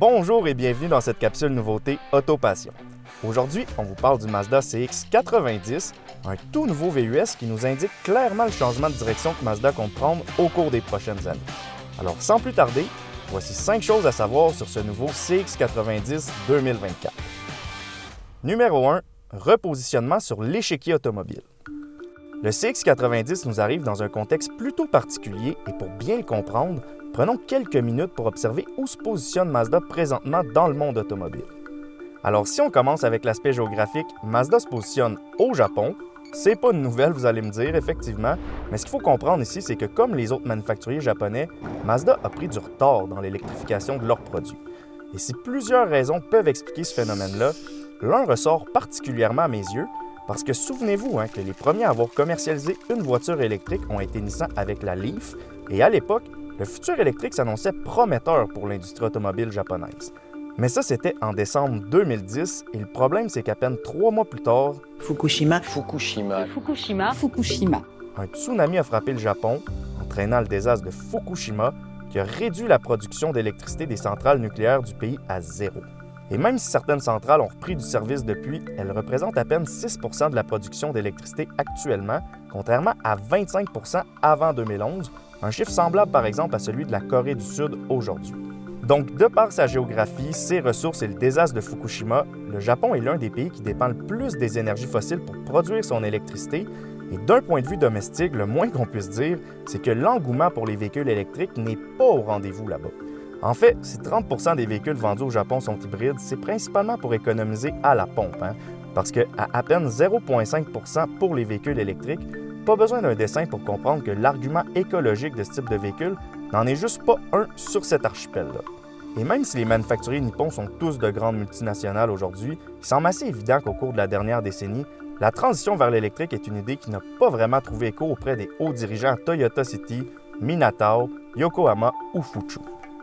Bonjour et bienvenue dans cette capsule nouveauté Autopassion. Aujourd'hui, on vous parle du Mazda CX-90, un tout nouveau VUS qui nous indique clairement le changement de direction que Mazda compte prendre au cours des prochaines années. Alors sans plus tarder, voici 5 choses à savoir sur ce nouveau CX-90 2024. Numéro 1, repositionnement sur l'échiquier automobile. Le CX-90 nous arrive dans un contexte plutôt particulier et pour bien le comprendre, prenons quelques minutes pour observer où se positionne Mazda présentement dans le monde automobile. Alors si on commence avec l'aspect géographique, Mazda se positionne au Japon. C'est pas une nouvelle, vous allez me dire, effectivement, mais ce qu'il faut comprendre ici, c'est que comme les autres manufacturiers japonais, Mazda a pris du retard dans l'électrification de leurs produits. Et si plusieurs raisons peuvent expliquer ce phénomène-là, l'un ressort particulièrement à mes yeux, parce que souvenez-vous que les premiers à avoir commercialisé une voiture électrique ont été Nissan avec la Leaf, et à l'époque, le futur électrique s'annonçait prometteur pour l'industrie automobile japonaise. Mais ça, c'était en décembre 2010, et le problème, c'est qu'à peine 3 mois plus tard, Fukushima. un tsunami a frappé le Japon, entraînant le désastre de Fukushima, qui a réduit la production d'électricité des centrales nucléaires du pays à zéro. Et même si certaines centrales ont repris du service depuis, elles représentent à peine 6 % de la production d'électricité actuellement, contrairement à 25 % avant 2011, un chiffre semblable par exemple à celui de la Corée du Sud aujourd'hui. Donc, de par sa géographie, ses ressources et le désastre de Fukushima, le Japon est l'un des pays qui dépend le plus des énergies fossiles pour produire son électricité. Et d'un point de vue domestique, le moins qu'on puisse dire, c'est que l'engouement pour les véhicules électriques n'est pas au rendez-vous là-bas. En fait, si 30 % des véhicules vendus au Japon sont hybrides, c'est principalement pour économiser à la pompe, parce qu'à à peine 0,5 % pour les véhicules électriques, pas besoin d'un dessin pour comprendre que l'argument écologique de ce type de véhicule n'en est juste pas un sur cet archipel-là. Et même si les manufacturiers nippons sont tous de grandes multinationales aujourd'hui, il semble assez évident qu'au cours de la dernière décennie, la transition vers l'électrique est une idée qui n'a pas vraiment trouvé écho auprès des hauts dirigeants Toyota City, Minatao, Yokohama ou Fuchu.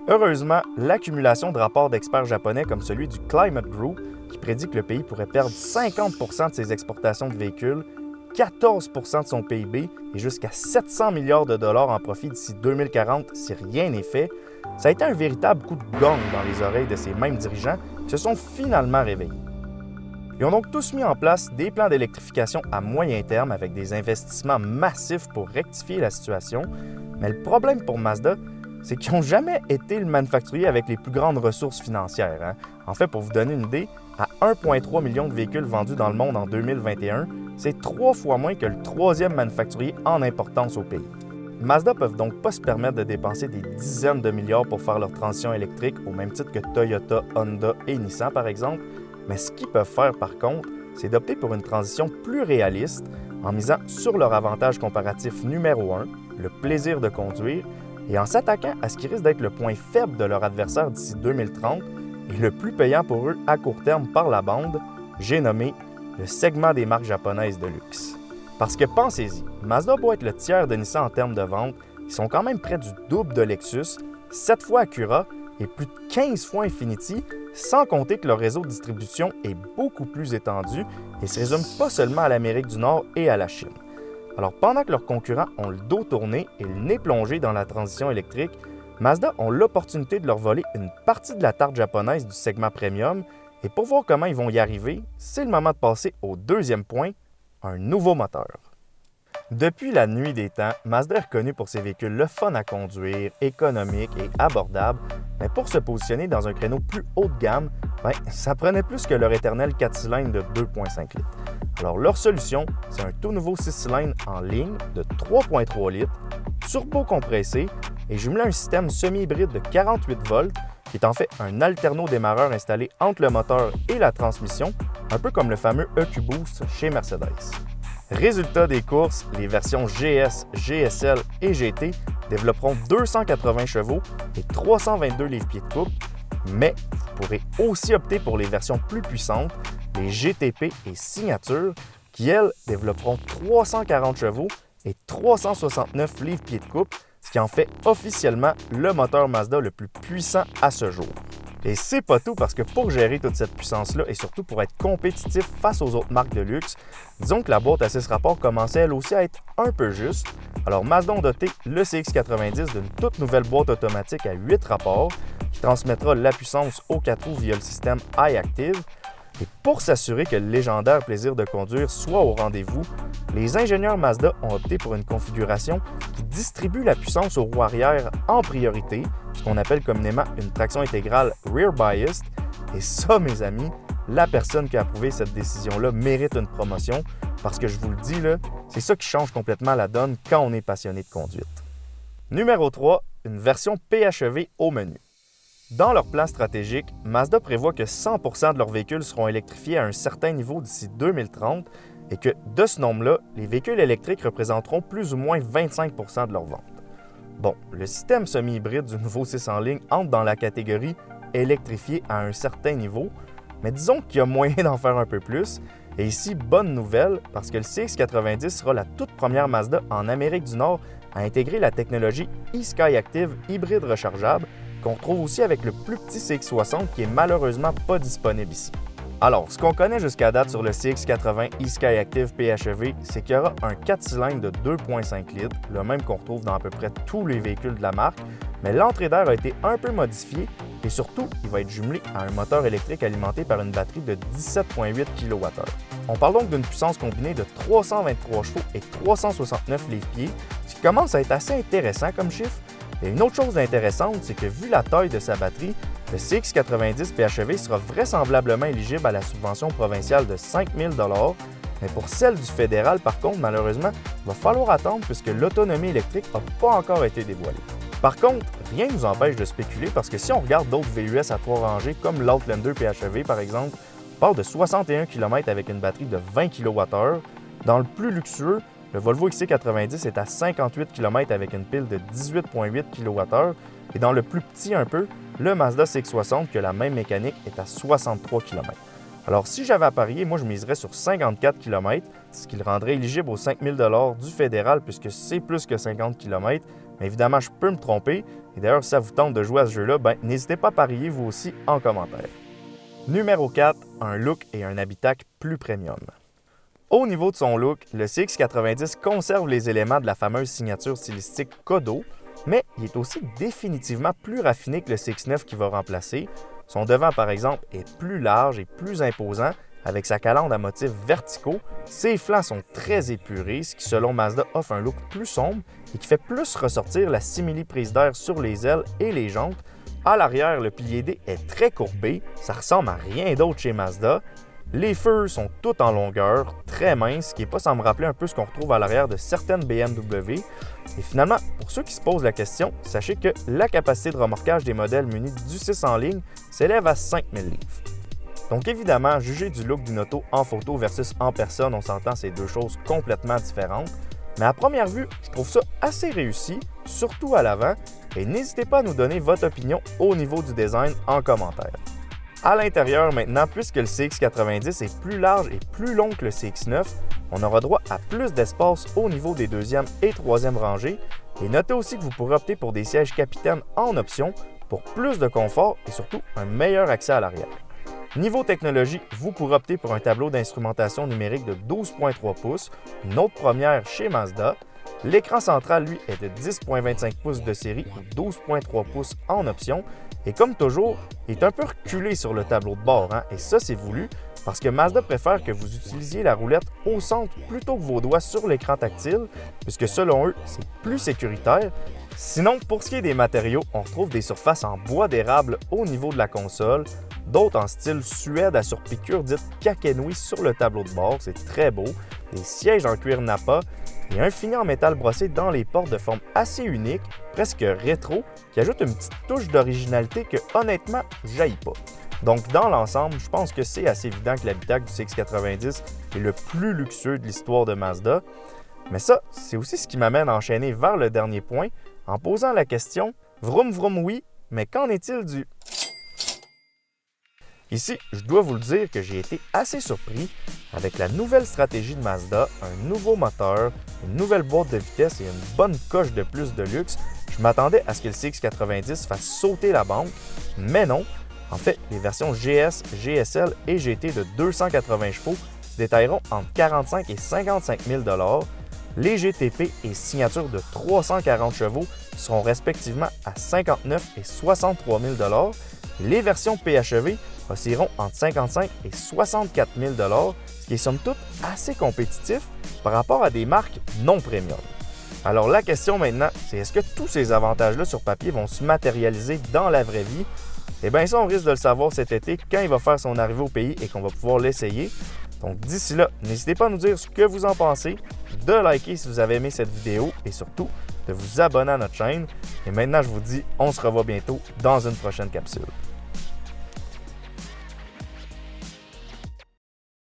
Heureusement, l'accumulation de rapports d'experts japonais comme celui du Climate Group, qui prédit que le pays pourrait perdre 50 % de ses exportations de véhicules, 14 % de son PIB et jusqu'à 700 milliards de dollars en profit d'ici 2040 si rien n'est fait, ça a été un véritable coup de gong dans les oreilles de ces mêmes dirigeants qui se sont finalement réveillés. Ils ont donc tous mis en place des plans d'électrification à moyen terme avec des investissements massifs pour rectifier la situation, mais le problème pour Mazda, c'est qu'ils n'ont jamais été le manufacturier avec les plus grandes ressources financières. En fait, pour vous donner une idée, à 1,3 million de véhicules vendus dans le monde en 2021, c'est 3 fois moins que le troisième manufacturier en importance au pays. Mazda ne peuvent donc pas se permettre de dépenser des dizaines de milliards pour faire leur transition électrique, au même titre que Toyota, Honda et Nissan par exemple, mais ce qu'ils peuvent faire par contre, c'est d'opter pour une transition plus réaliste en misant sur leur avantage comparatif numéro 1, le plaisir de conduire, et en s'attaquant à ce qui risque d'être le point faible de leur adversaire d'ici 2030 et le plus payant pour eux à court terme par la bande, j'ai nommé le segment des marques japonaises de luxe. Parce que pensez-y, Mazda doit être le tiers de Nissan en termes de vente, ils sont quand même près du double de Lexus, 7 fois Acura et plus de 15 fois Infiniti, sans compter que leur réseau de distribution est beaucoup plus étendu et se résume pas seulement à l'Amérique du Nord et à la Chine. Alors pendant que leurs concurrents ont le dos tourné et le nez plongé dans la transition électrique, Mazda ont l'opportunité de leur voler une partie de la tarte japonaise du segment premium et pour voir comment ils vont y arriver, c'est le moment de passer au deuxième point, un nouveau moteur. Depuis la nuit des temps, Mazda est reconnu pour ses véhicules le fun à conduire, économiques et abordables, mais pour se positionner dans un créneau plus haut de gamme, ça prenait plus que leur éternel 4 cylindres de 2,5 litres. Alors leur solution, c'est un tout nouveau 6 cylindres en ligne de 3,3 litres, turbo-compressé et jumelé à un système semi-hybride de 48 volts qui est en fait un alterno-démarreur installé entre le moteur et la transmission, un peu comme le fameux EQ-Boost chez Mercedes. Résultat des courses, les versions GS, GSL et GT développeront 280 chevaux et 322 livres-pieds de couple, mais vous pourrez aussi opter pour les versions plus puissantes, les GTP et Signature, qui, elles, développeront 340 chevaux et 369 livres-pieds de couple, ce qui en fait officiellement le moteur Mazda le plus puissant à ce jour. Et c'est pas tout parce que pour gérer toute cette puissance-là et surtout pour être compétitif face aux autres marques de luxe, disons que la boîte à 6 rapports commençait elle aussi à être un peu juste. Alors Mazda ont doté le CX-90 d'une toute nouvelle boîte automatique à 8 rapports, qui transmettra la puissance aux 4 roues via le système iActive. Et pour s'assurer que le légendaire plaisir de conduire soit au rendez-vous, les ingénieurs Mazda ont opté pour une configuration qui distribue la puissance aux roues arrière en priorité, ce qu'on appelle communément une traction intégrale rear biased. Et ça, mes amis, la personne qui a approuvé cette décision-là mérite une promotion parce que je vous le dis, là, c'est ça qui change complètement la donne quand on est passionné de conduite. Numéro 3, une version PHEV au menu. Dans leur plan stratégique, Mazda prévoit que 100% de leurs véhicules seront électrifiés à un certain niveau d'ici 2030 et que, de ce nombre-là, les véhicules électriques représenteront plus ou moins 25% de leurs ventes. Bon, le système semi-hybride du nouveau 6 en ligne entre dans la catégorie électrifié à un certain niveau, mais disons qu'il y a moyen d'en faire un peu plus. Et ici, bonne nouvelle, parce que le CX90 sera la toute première Mazda en Amérique du Nord à intégrer la technologie eSkyActiv hybride rechargeable, qu'on retrouve aussi avec le plus petit CX60 qui est malheureusement pas disponible ici. Alors, ce qu'on connaît jusqu'à date sur le CX80 eSkyActiv PHEV, c'est qu'il y aura un 4 cylindres de 2,5 litres, le même qu'on retrouve dans à peu près tous les véhicules de la marque, mais l'entrée d'air a été un peu modifiée et surtout, il va être jumelé à un moteur électrique alimenté par une batterie de 17,8 kWh. On parle donc d'une puissance combinée de 323 chevaux et 369 livres-pieds, ce qui commence à être assez intéressant comme chiffre. Et une autre chose intéressante, c'est que vu la taille de sa batterie, le CX90 PHEV sera vraisemblablement éligible à la subvention provinciale de 5 000 $, mais pour celle du fédéral, par contre, malheureusement, il va falloir attendre puisque l'autonomie électrique n'a pas encore été dévoilée. Par contre, rien ne nous empêche de spéculer parce que si on regarde d'autres VUS à 3 rangées, comme l'Outlander PHEV par exemple, on parle de 61 km avec une batterie de 20 kWh. Dans le plus luxueux, le Volvo XC90 est à 58 km avec une pile de 18,8 kWh. Et dans le plus petit un peu, le Mazda CX-60, qui a la même mécanique, est à 63 km. Alors si j'avais à parier, moi je miserais sur 54 km, ce qui le rendrait éligible aux 5 000 $ du fédéral puisque c'est plus que 50 km. Mais évidemment, je peux me tromper. Et d'ailleurs, si ça vous tente de jouer à ce jeu-là, n'hésitez pas à parier vous aussi en commentaire. Numéro 4, un look et un habitacle plus premium. Au niveau de son look, le CX90 conserve les éléments de la fameuse signature stylistique Kodo, mais il est aussi définitivement plus raffiné que le CX9 qui va remplacer. Son devant, par exemple, est plus large et plus imposant, avec sa calandre à motifs verticaux. Ses flancs sont très épurés, ce qui, selon Mazda, offre un look plus sombre et qui fait plus ressortir la simili-prise d'air sur les ailes et les jantes. À l'arrière, le pilier D est très courbé, ça ressemble à rien d'autre chez Mazda. Les feux sont tous en longueur, très minces, ce qui n'est pas sans me rappeler un peu ce qu'on retrouve à l'arrière de certaines BMW. Et finalement, pour ceux qui se posent la question, sachez que la capacité de remorquage des modèles munis du 6 en ligne s'élève à 5000 livres. Donc évidemment, juger du look d'une auto en photo versus en personne, on s'entend, c'est deux choses complètement différentes. Mais à première vue, je trouve ça assez réussi, surtout à l'avant, et n'hésitez pas à nous donner votre opinion au niveau du design en commentaire. À l'intérieur maintenant, puisque le CX90 est plus large et plus long que le CX9, on aura droit à plus d'espace au niveau des deuxième et troisième rangées. Et notez aussi que vous pourrez opter pour des sièges capitaine en option pour plus de confort et surtout un meilleur accès à l'arrière. Niveau technologie, vous pourrez opter pour un tableau d'instrumentation numérique de 12,3 pouces, une autre première chez Mazda. L'écran central, lui, est de 10,25 pouces de série et 12,3 pouces en option. Et comme toujours, il est un peu reculé sur le tableau de bord, et ça c'est voulu parce que Mazda préfère que vous utilisiez la roulette au centre plutôt que vos doigts sur l'écran tactile, puisque selon eux, c'est plus sécuritaire. Sinon, pour ce qui est des matériaux, on retrouve des surfaces en bois d'érable au niveau de la console, d'autres en style suède à surpiqûre dite Kakenui sur le tableau de bord, c'est très beau, des sièges en cuir Nappa et un fini en métal brossé dans les portes de forme assez unique, presque rétro, qui ajoute une petite touche d'originalité que honnêtement, j'haïs pas. Donc dans l'ensemble, je pense que c'est assez évident que l'habitacle du CX90 est le plus luxueux de l'histoire de Mazda. Mais ça, c'est aussi ce qui m'amène à enchaîner vers le dernier point, en posant la question « Vroom vroom oui, mais qu'en est-il du… » Ici, je dois vous le dire que j'ai été assez surpris avec la nouvelle stratégie de Mazda, un nouveau moteur, une nouvelle boîte de vitesse et une bonne coche de plus de luxe. Je m'attendais à ce que le CX90 fasse sauter la banque, mais non. En fait, les versions GS, GSL et GT de 280 chevaux se détailleront entre 45 et 55 000 $. Les GTP et signatures de 340 chevaux seront respectivement à 59 et 63 000 $. Les versions PHEV oscilleront entre 55 et 64 000 $, ce qui est somme toute assez compétitif par rapport à des marques non premium. Alors la question maintenant, c'est est-ce que tous ces avantages-là sur papier vont se matérialiser dans la vraie vie? Eh bien ça, on risque de le savoir cet été quand il va faire son arrivée au pays et qu'on va pouvoir l'essayer. Donc d'ici là, n'hésitez pas à nous dire ce que vous en pensez, de liker si vous avez aimé cette vidéo et surtout de vous abonner à notre chaîne. Et maintenant, je vous dis, on se revoit bientôt dans une prochaine capsule.